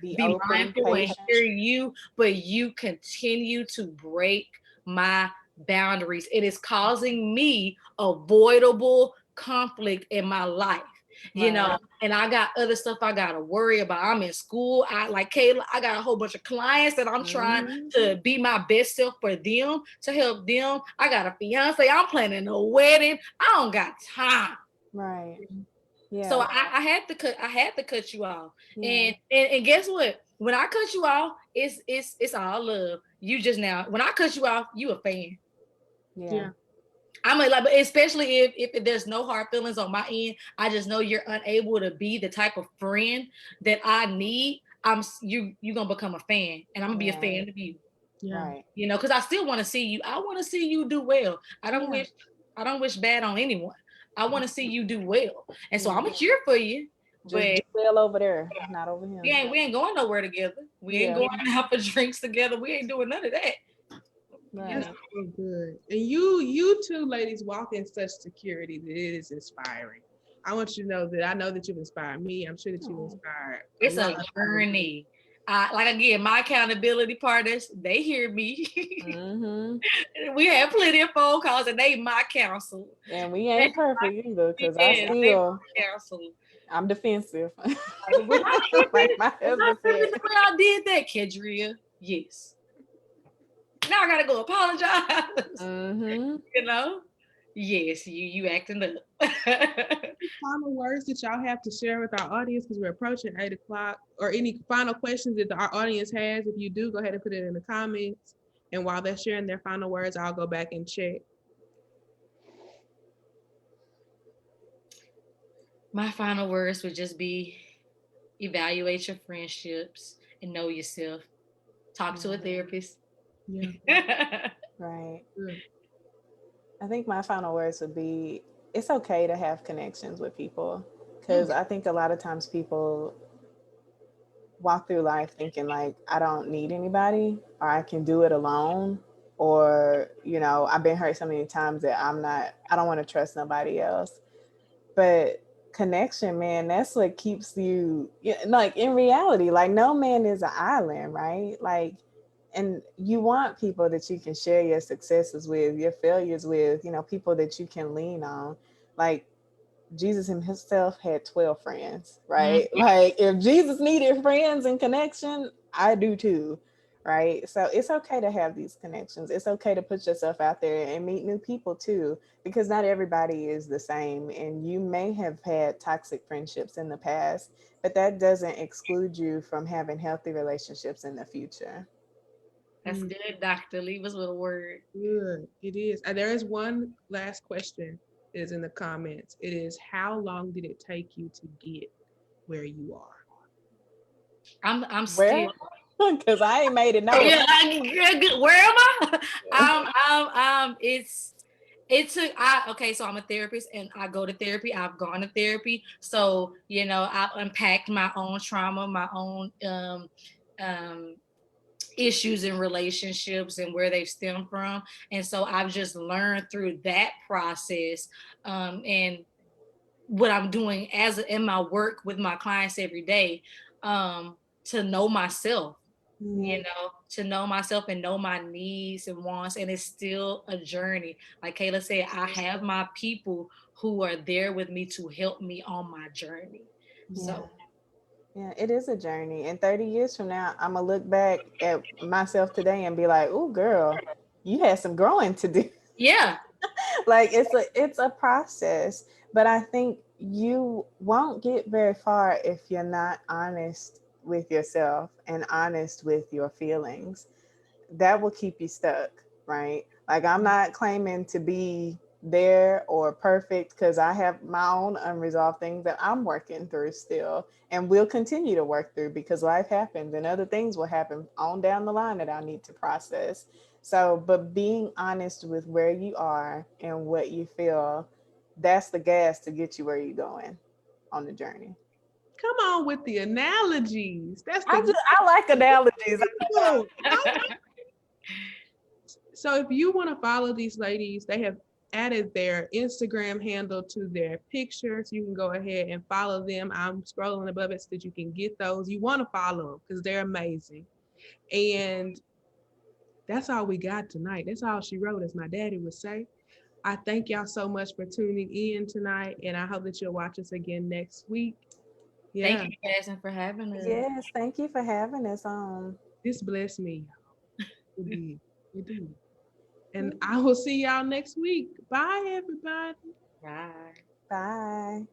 be mindful and hear you, but you continue to break my boundaries. It is causing me avoidable conflict in my life. And I got other stuff I gotta worry about. I'm in school. Like Kayla, I got a whole bunch of clients that I'm trying to be my best self for them, to help them. I got a fiance. I'm planning a wedding. I don't got time. Right. Yeah. So I had to cut you off. Yeah. And guess what? When I cut you off, it's all love. You just now, when I cut you off, you a fan. Yeah. I'm like, but especially if there's no hard feelings on my end, I just know you're unable to be the type of friend that I need. You're gonna become a fan, and I'm gonna be a fan of you. Yeah. Right. Because I still want to see you. I want to see you do well. I don't wish bad on anyone. I want to see you do well, and so I'm gonna cheer for you. Just do well over there, not over here. We ain't going nowhere together. We ain't going out for drinks together. We ain't doing none of that. Right. That's so good. And you two ladies walk in such security that it is inspiring. I want you to know that I know that you've inspired me. I'm sure that you've inspired. It's a journey. like again, my accountability partners, they hear me. Mhm. We have plenty of phone calls and they my counsel. And we ain't perfect either, because I Yeah, they still, my counsel. I'm defensive. Like, was I Like tripping? my Was I husband tripping said. the way I did that, Kendria? Yes. Now I gotta go apologize. Mm-hmm. You know? Yes, you acting up. Final words that y'all have to share with our audience, because we're approaching 8 o'clock, or any final questions that our audience has. If you do, go ahead and put it in the comments. And while they're sharing their final words, I'll go back and check. My final words would just be evaluate your friendships and know yourself. Talk to a therapist. Yeah. Right. Good. I think my final words would be, it's okay to have connections with people, because I think a lot of times people walk through life thinking like, I don't need anybody, or I can do it alone, or I've been hurt so many times that I don't want to trust nobody else. But connection, man, that's what keeps you, like, in reality, like, no man is an island, right? Like, and you want people that you can share your successes with, your failures with, people that you can lean on. Like, Jesus himself had 12 friends, right? Like, if Jesus needed friends and connection, I do too, right? So it's okay to have these connections. It's okay to put yourself out there and meet new people too, because not everybody is the same. And you may have had toxic friendships in the past, but that doesn't exclude you from having healthy relationships in the future. That's good, Dr. Leave us with a word. Good. It is. There is one last question that is in the comments. It is, how long did it take you to get where you are? I'm Where? still. Because I ain't made it no. Yeah, where am I? It took. Okay, so I'm a therapist and I go to therapy. I've gone to therapy, so I've unpacked my own trauma, my own um, issues in relationships and where they've stemmed from, and so I've just learned through that process, and what I'm doing in my work with my clients every day, to know myself, to know myself and know my needs and wants. And it's still a journey. Like Kayla said, I have my people who are there with me to help me on my journey. So Yeah, it is a journey. And 30 years from now, I'm going to look back at myself today and be like, "Oh, girl, you had some growing to do." yeah. Like, it's a process, but I think you won't get very far if you're not honest with yourself and honest with your feelings. That will keep you stuck, right? Like, I'm not claiming to be there or perfect, because I have my own unresolved things that I'm working through still and will continue to work through, because life happens and other things will happen on down the line that I need to process. So, but being honest with where you are and what you feel, that's the gas to get you where you're going on the journey. Come on with the analogies. That's I like analogies. Cool. So if you want to follow these ladies, they have added their Instagram handle to their picture, so you can go ahead and follow them. I'm scrolling above it so that you can get those. You want to follow them because they're amazing. And that's all we got tonight. That's all she wrote, as my daddy would say. I thank y'all so much for tuning in tonight, and I hope that you'll watch us again next week. Yeah. Thank you, Jasmine, for having us. Yes, thank you for having us on. This blessed me, y'all. It did. It did. And I will see y'all next week. Bye, everybody. Bye. Bye.